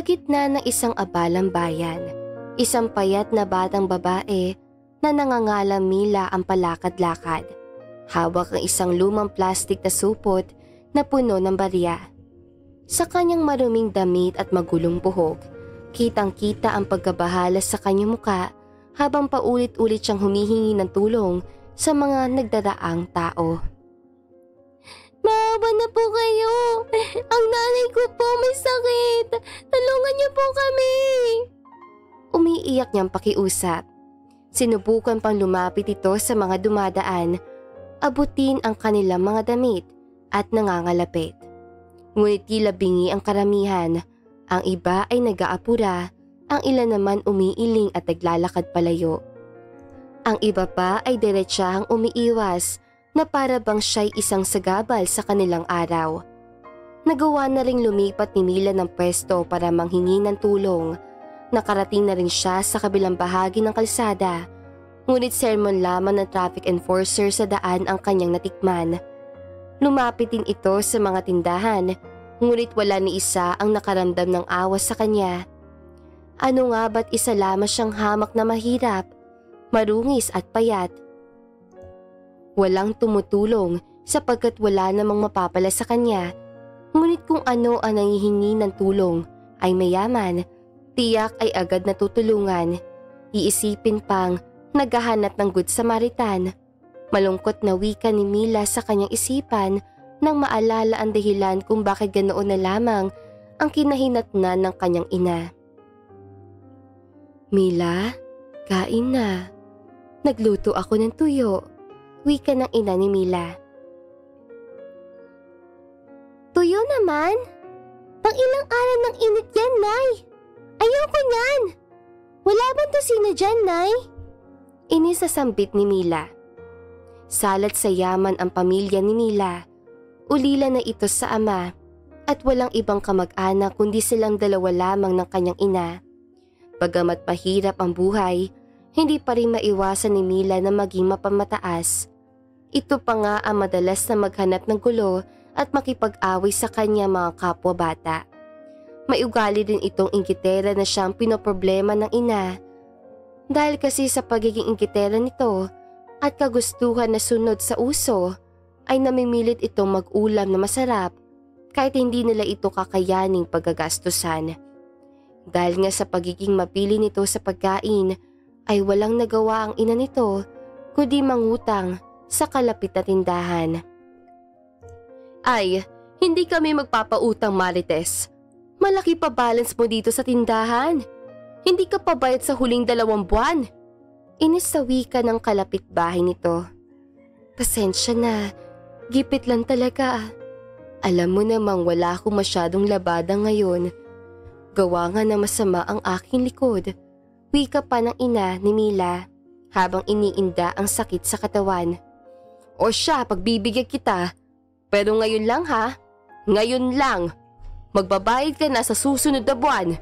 gitna ng isang abalang bayan, isang payat na batang babae na nangangalang Mila ang palakad-lakad. Hawak ang isang lumang plastik na supot na puno ng barya. Sa kanyang maruming damit at magulong buhok, kitang-kita ang pagkabahala sa kanyang muka habang paulit-ulit siyang humihingi ng tulong sa mga nagdaraang tao. "Maawa na po kayo! Ang nanay ko po may sakit! Tulungan niyo po kami!" Umiiyak niyang pakiusap. Sinubukan pang lumapit ito sa mga dumadaan, abutin ang kanilang mga damit at nangangalapit. Ngunit tila bingi ang karamihan, ang iba ay nag-aapura, ang ilan naman umiiling at naglalakad palayo. Ang iba pa ay diretsahang umiiwas na para bang siya'y isang sagabal sa kanilang araw. Nagawa na ring lumipat ni Mila ng pwesto para manghingi ng tulong. Nakarating na rin siya sa kabilang bahagi ng kalsada, ngunit sermon lamang ng traffic enforcer sa daan ang kanyang natikman. Lumapit din ito sa mga tindahan, ngunit wala ni isa ang nakaramdam ng awa sa kanya. Ano nga ba't isa lamang siyang hamak na mahirap, marungis at payat? Walang tumutulong sapagkat wala namang mapapala sa kanya, ngunit kung ano ang nangihingi ng tulong ay mayaman, tiyak ay agad natutulungan. Iisipin pang naghahanap ng Good Samaritan. Malungkot na wika ni Mila sa kanyang isipan nang maalala ang dahilan kung bakit ganoon na lamang ang kinahinatnan ng kanyang ina. "Mila, kain na. Nagluto ako ng tuyo," wika ng ina ni Mila. "Tuyo naman? Pang ilang araw ng init yan, Nay. Ayoko niyan. Wala bang tosino dyan, Nay?" Inisasambit ni Mila. Salat sa yaman ang pamilya ni Mila. Ulila na ito sa ama at walang ibang kamag-anak kundi silang dalawa lamang ng kanyang ina. Bagamat mahirap ang buhay, hindi pa rin maiwasan ni Mila na maging mapamataas. Ito pa nga ang madalas na maghanap ng gulo at makipag-away sa kanya mga kapwa bata. May ugali din itong inggitera na siyang pinoproblema ng ina. Dahil kasi sa pagiging inggitera nito at kagustuhan na sunod sa uso, ay namimilit itong mag-ulam na masarap kahit hindi nila ito kakayaning paggagastusan. Dahil nga sa pagiging mapili nito sa pagkain, ay walang nagawa ang ina nito kundi mangutang sa kalapit na tindahan. "Ay, hindi kami magpapautang, Marites. Malaki pa balance mo dito sa tindahan. Hindi ka pabayad sa huling 2 buwan. Inis sa wika ng kalapit bahay nito. "Pasensya na, gipit lang talaga. Alam mo namang wala akong masyadong labada ngayon. Gawa nga na masama ang aking likod," wika pa ng ina ni Mila habang iniinda ang sakit sa katawan. "O siya, pagbibigyan kita. Pero ngayon lang ha, ngayon lang. Magbabayad ka na sa susunod na buwan.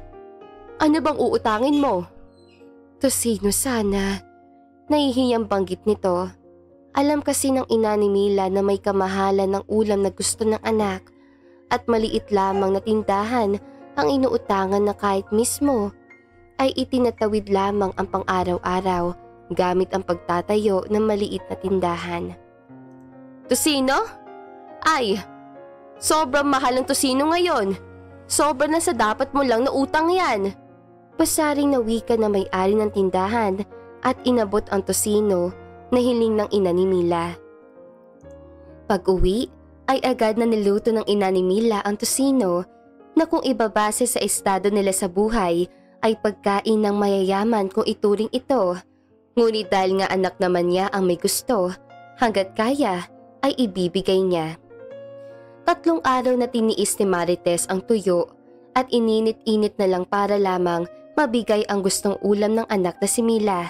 Ano bang uutangin mo?" "Tosino sana," nahihiyang banggit nito. Alam kasi ng ina ni Mila na may kamahalan ng ulam na gusto ng anak at maliit lamang na tindahan ang inuutangan na kahit mismo ay itinatawid lamang ang pang-araw-araw gamit ang pagtatayo ng maliit na tindahan. "Tosino? Ay, sobrang mahal ng tosino ngayon. Sobra na sa dapat mo lang na utang yan." Pasaring na wika na may-ari ng tindahan at inabot ang tosino na hiling ng ina ni Mila. Pag-uwi ay agad na niluto ng ina ni Mila ang tosino na kung ibabase sa estado nila sa buhay ay pagkain ng mayayaman kung ituring ito. Ngunit dahil nga anak naman niya ang may gusto, hanggat kaya ay ibibigay niya. 3 araw na tiniis ni Marites ang tuyo at ininit-init na lang para lamang mabigay ang gustong ulam ng anak na si Mila.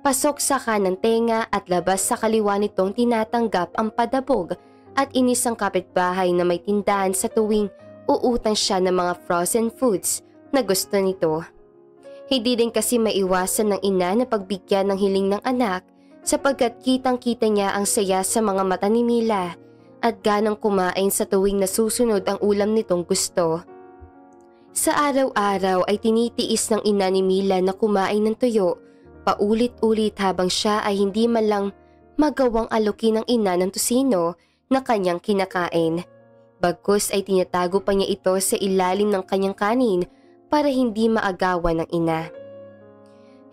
Pasok sa kanang tenga at labas sa kaliwa nitong tinatanggap ang padabog at inis ang kapitbahay na may tindahan sa tuwing uutang siya ng mga frozen foods na gusto nito. Hindi din kasi maiwasan ng ina na pagbigyan ng hiling ng anak sapagkat kitang-kita niya ang saya sa mga mata ni Mila at ganang kumain sa tuwing nasusunod ang ulam nitong gusto. Sa araw-araw ay tinitiis ng ina ni Mila na kumain ng tuyo paulit-ulit habang siya ay hindi man lang magawang alokin ng ina ng tusino na kanyang kinakain. Bagkus ay tinatago pa niya ito sa ilalim ng kanyang kanin para hindi maagawan ng ina.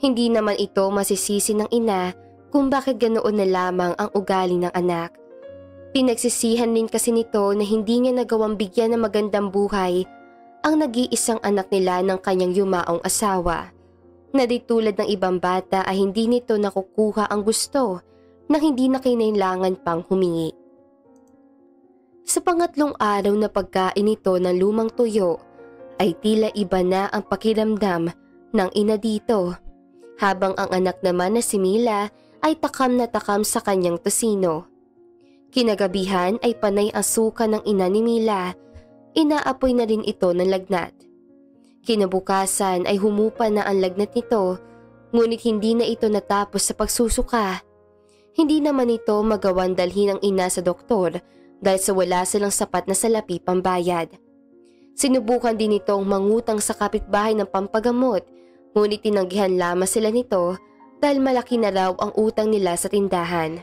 Hindi naman ito masisisi ng ina kung bakit ganoon na lamang ang ugali ng anak. Pinagsisihan din kasi nito na hindi niya nagawang bigyan ng magandang buhay ang nag-iisang anak nila ng kanyang yumaong asawa, na di tulad ng ibang bata ay hindi nito nakukuha ang gusto na hindi na kinailangan pang humingi. Sa pangatlong araw na pagkain nito ng lumang tuyo ay tila iba na ang pakiramdam ng ina dito, habang ang anak naman na si Mila ay takam na takam sa kanyang tusino. Kinagabihan ay panay ang suka ng ina ni Mila. Inaapoy na rin ito ng lagnat. Kinabukasan ay humupa na ang lagnat nito, ngunit hindi na ito natapos sa pagsusuka. Hindi naman ito magawang dalhin ng ina sa doktor dahil sa wala silang sapat na salapi pambayad. Sinubukan din itong mangutang sa kapitbahay ng pampagamot, ngunit tinanggihan lamang sila nito dahil malaki na raw ang utang nila sa tindahan.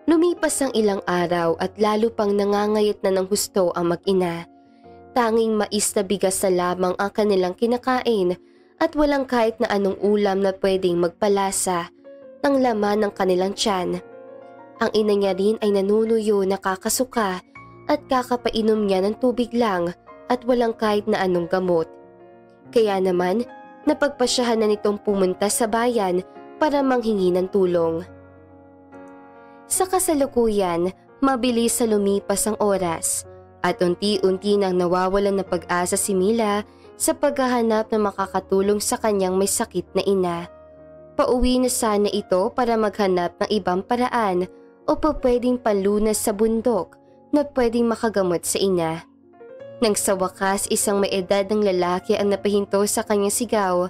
Lumipas ang ilang araw at lalo pang nangangayat na ng husto ang mag-ina. Tanging mais na bigas na lamang ang kanilang kinakain at walang kahit na anong ulam na pwedeng magpalasa ng laman ng kanilang tiyan. Ang ina niya rin ay nanunuyo na kakasuka at kakapainom niya ng tubig lang at walang kahit na anong gamot. Kaya naman, napagpasyahan na nitong pumunta sa bayan para manghingi ng tulong. Sa kasalukuyan, mabilis sa lumipas ang oras at unti-unti nang nawawalan ng pag-asa si Mila sa paghahanap na makakatulong sa kanyang may sakit na ina. Pauwi na sana ito para maghanap ng ibang paraan o pwedeng panlunas sa bundok na pwedeng makagamot sa ina. Nang sa wakas isang may edad ng lalaki ang napahinto sa kanyang sigaw,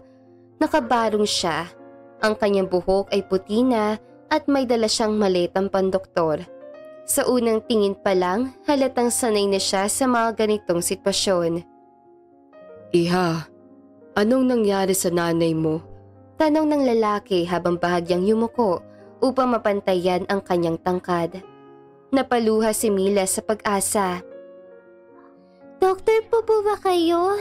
nakabarong siya. Ang kanyang buhok ay puti na at may dala siyang maletang pandoktor. Sa unang tingin pa lang, halatang sanay na siya sa mga ganitong sitwasyon. Iha, anong nangyari sa nanay mo? Tanong ng lalaki habang bahagyang yumuko upang mapantayan ang kanyang tangkad. Napaluha si Mila sa pag-asa. Doktor po ba kayo?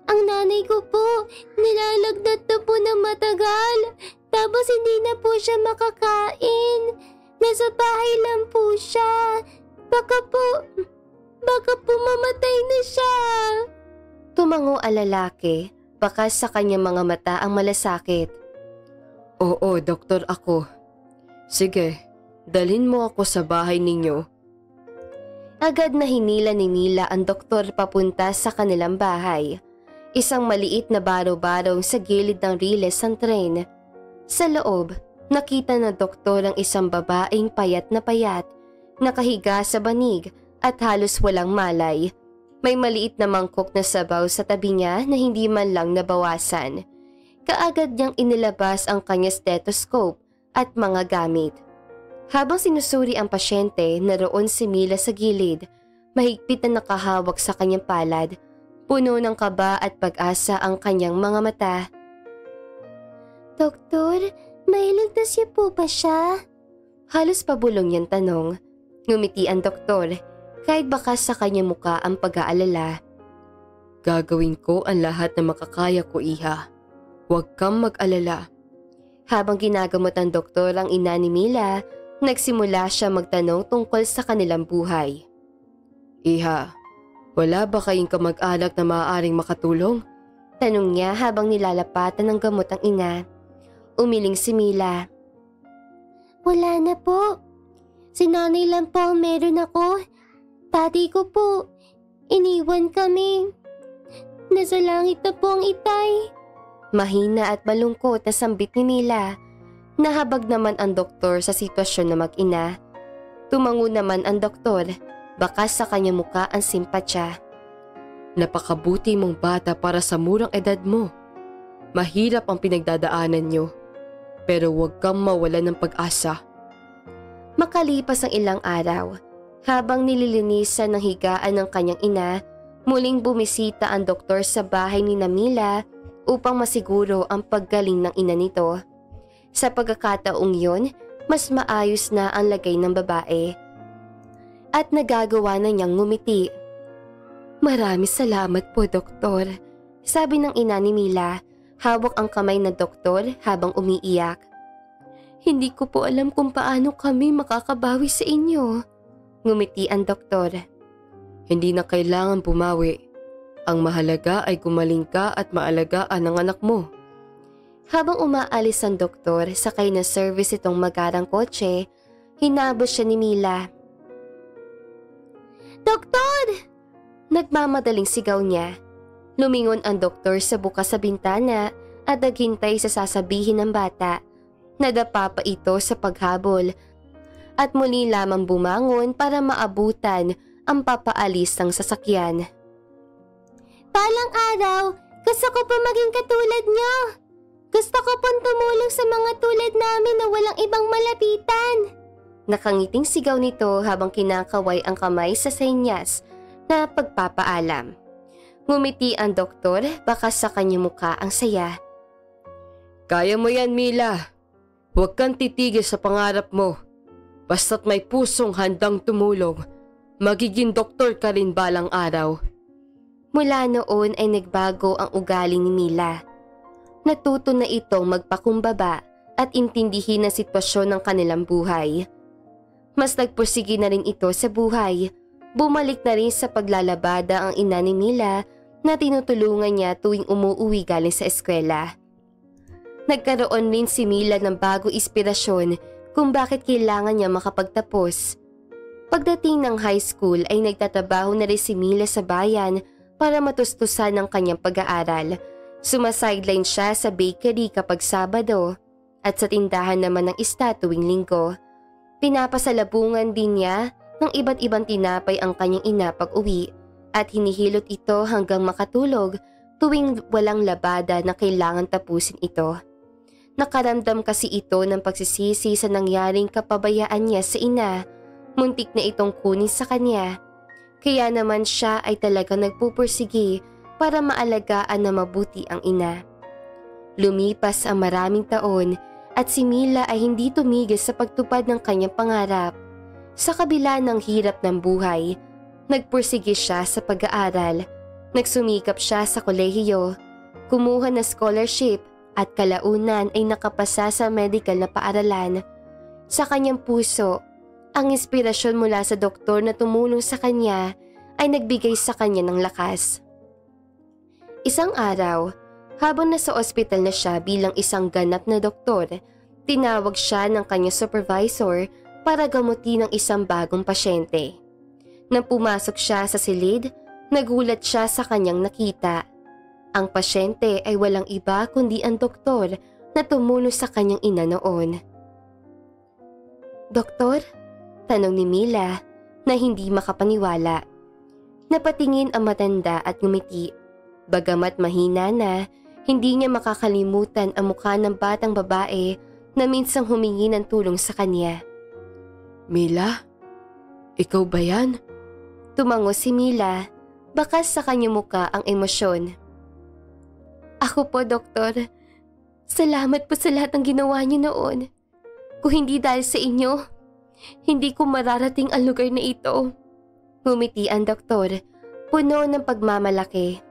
Ang nanay ko po, nilalagnat na po ng matagal. Tapos hindi na po siya makakain. Nasa bahay lang po siya. Baka po mamatay na siya. Tumango ang lalaki, baka sa kanyang mga mata ang malasakit. Oo, doktor ako. Sige, dalhin mo ako sa bahay ninyo. Agad na hinila ni Mila ang doktor papunta sa kanilang bahay. Isang maliit na baro-barong sa gilid ng riles ng tren. Sa loob, nakita ng doktor ang isang babaeng payat, nakahiga sa banig at halos walang malay. May maliit na mangkok na sabaw sa tabi niya na hindi man lang nabawasan. Kaagad niyang inilabas ang kanyang stethoscope at mga gamit. Habang sinusuri ang pasyente, naroon si Mila sa gilid, mahigpit na nakahawak sa kanyang palad. Puno ng kaba at pag-asa ang kanyang mga mata. Doktor, mailigtas niyo po ba siya? Halos pabulong niyang tanong. Ngumiti ang doktor, kahit baka sa kanyang muka ang pag-aalala. Gagawin ko ang lahat na makakaya ko, Iha. Huwag kang mag-alala. Habang ginagamot ang doktor ang ina ni Mila, nagsimula siya magtanong tungkol sa kanilang buhay. Iha, wala ba kayong kamag-anak na maaaring makatulong? Tanong niya habang nilalapatan ng gamot ang ina. Umiling si Mila. Wala na po. Si nanay lang po ang meron ako. Tati ko po, iniwan kami. Nasa langit na po ang itay. Mahina at malungkot na sambit ni Mila. Nahabag naman ang doktor sa sitwasyon na mag-ina. Tumango naman ang doktor, baka sa kanyang muka ang simpatya. Napakabuti mong bata para sa murang edad mo. Mahirap ang pinagdadaanan niyo. Pero huwag kang mawalan ng pag-asa. Makalipas ang ilang araw, habang nililinisan ng higaan ng kanyang ina, Muling bumisita ang doktor sa bahay ni Mila upang masiguro ang paggaling ng ina nito. Sa pagkakataong yun, mas maayos na ang lagay ng babae. At nagagawa na niyang ngumiti. "Maraming salamat po, doktor," sabi ng ina ni Mila, hawak ang kamay ng doktor habang umiiyak. "Hindi ko po alam kung paano kami makakabawi sa inyo," ngumiti ang doktor. Hindi na kailangan bumawi. Ang mahalaga ay gumaling ka at maalagaan ang anak mo. Habang umaalis ang doktor, sakay na service itong magarang kotse, hinabos siya ni Mila. "Doktor!" Nagmamadaling sigaw niya. Lumingon ang doktor sa bukas sa bintana at naghintay sa sasabihin ng bata. Nadapa pa ito sa paghabol at muli lamang bumangon para maabutan ang papaalis ng sasakyan. "Palang araw, gusto ko po maging katulad niyo. Gusto ko pong tumulong sa mga tulad namin na walang ibang malapitan." Nakangiting sigaw nito habang kinakaway ang kamay sa senyas na pagpapaalam. Ngumiti ang doktor, baka sa kanyang mukha ang saya. Kaya mo yan, Mila. Huwag kang titigil sa pangarap mo. Basta't may pusong handang tumulong, magiging doktor ka rin balang araw. Mula noon ay nagbago ang ugali ni Mila. Natuto na itong magpakumbaba at intindihin ang sitwasyon ng kanilang buhay. Mas nagpursige na rin ito sa buhay. Bumalik na rin sa paglalabada ang ina ni Mila na tinutulungan niya tuwing umuuwi galing sa eskwela. Nagkaroon rin si Mila ng bago inspirasyon kung bakit kailangan niya makapagtapos. Pagdating ng high school ay nagtatrabaho na rin si Mila sa bayan para matustusan ang kanyang pag-aaral. Sumasideline siya sa bakery kapag Sabado at sa tindahan naman ng isda tuwing Linggo. Pinapasalubungan din niya ng iba't ibang tinapay ang kanyang ina pag-uwi at hinihilot ito hanggang makatulog tuwing walang labada na kailangan tapusin ito. Nakaramdam kasi ito ng pagsisisi sa nangyaring kapabayaan niya sa ina. Muntik na itong kunin sa kanya. Kaya naman siya ay talagang nagpupursige para maalagaan na mabuti ang ina. Lumipas ang maraming taon at si Mila ay hindi tumigil sa pagtupad ng kanyang pangarap. Sa kabila ng hirap ng buhay, nagpursige siya sa pag-aaral. Nagsumikap siya sa kolehiyo, kumuha ng scholarship at kalaunan ay nakapasa sa medical na paaralan. Sa kanyang puso, ang inspirasyon mula sa doktor na tumulong sa kanya ay nagbigay sa kanya ng lakas. Isang araw, habang nasa ospital na siya bilang isang ganap na doktor, tinawag siya ng kanyang supervisor para gamutin ang isang bagong pasyente. Nang pumasok siya sa silid, nagulat siya sa kanyang nakita. Ang pasyente ay walang iba kundi ang doktor na tumulong sa kanyang ina noon. "Doktor?" tanong ni Mila na hindi makapaniwala. Napatingin ang matanda at ngumiti. Bagamat mahina na, hindi niya makakalimutan ang mukha ng batang babae na minsang humingi ng tulong sa kanya. "Mila? Ikaw ba yan?" Tumango si Mila, bakas sa kanyang muka ang emosyon. "Ako po, doktor. Salamat po sa lahat ng ginawa niyo noon. Kung hindi dahil sa inyo, hindi ko mararating ang lugar na ito." Ngumiti ang doktor, puno ng pagmamalaki.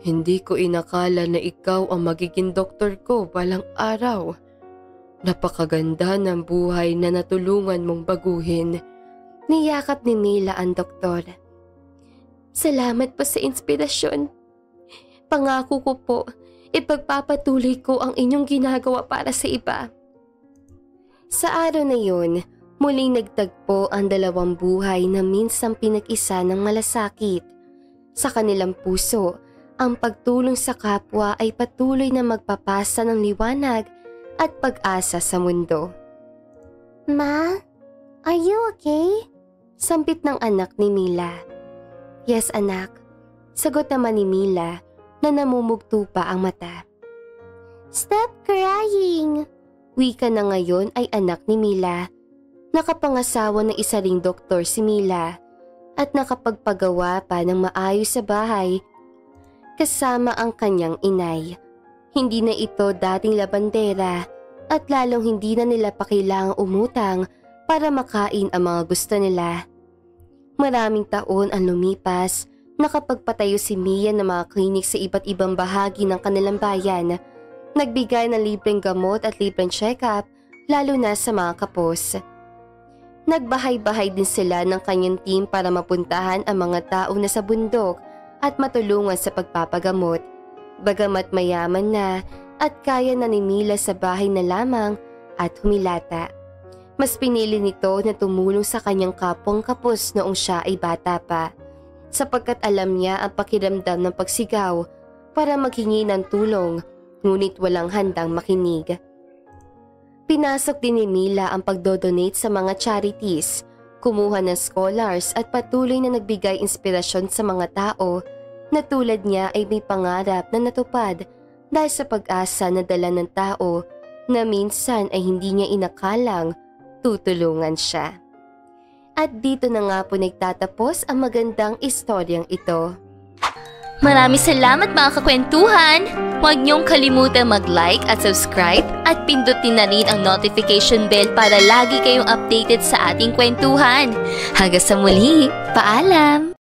"Hindi ko inakala na ikaw ang magiging doktor ko balang araw. Napakaganda ng buhay na natulungan mong baguhin." Niyakap ni Mila ang doktor. "Salamat po sa inspirasyon. Pangako ko po, ipagpapatuloy ko ang inyong ginagawa para sa iba." Sa araw na yun, muling nagtagpo ang dalawang buhay na minsang pinag-isa ng malasakit. Sa kanilang puso, ang pagtulong sa kapwa ay patuloy na magpapasa ng liwanag at pag-asa sa mundo. "Ma, are you okay?" Sampit ng anak ni Mila. "Yes, anak," sagot naman ni Mila na namumugto pa ang mata. "Stop crying," wika na ngayon ay anak ni Mila. Nakapangasawa ng isa ring doktor si Mila. at nakapagpagawa pa ng maayos sa bahay kasama ang kanyang inay. Hindi na ito dating labandera at lalong hindi na nila pa kailangang umutang para makain ang mga gusto nila. Maraming taon ang lumipas, nakapagpatayo si Mia ng mga klinik sa iba't ibang bahagi ng kanilang bayan. Nagbigay ng libreng gamot at libreng check-up lalo na sa mga kapos. Nagbahay-bahay din sila ng kanyang team para mapuntahan ang mga tao na sa bundok at matulungan sa pagpapagamot. Bagamat mayaman na at kaya na ni Mila sa bahay na lamang at humilata. Mas pinili nito na tumulong sa kanyang kapwang kapos noong siya ay bata pa, sapagkat alam niya ang pakiramdam ng pagsigaw para maghingi ng tulong, ngunit walang handang makinig. Pinasok din ni Mila ang pagdodonate sa mga charities, kumuha ng scholars at patuloy na nagbigay inspirasyon sa mga tao na tulad niya ay may pangarap na natupad dahil sa pag-asa na dala ng tao na minsan ay hindi niya inakalang tutulungan siya. At dito na nga po nagtatapos ang magandang istoryang ito. Maraming salamat mga kakwentuhan! Huwag niyong kalimutang mag-like at subscribe at pindutin na rin ang notification bell para lagi kayong updated sa ating kwentuhan. Hanggang sa muli, paalam!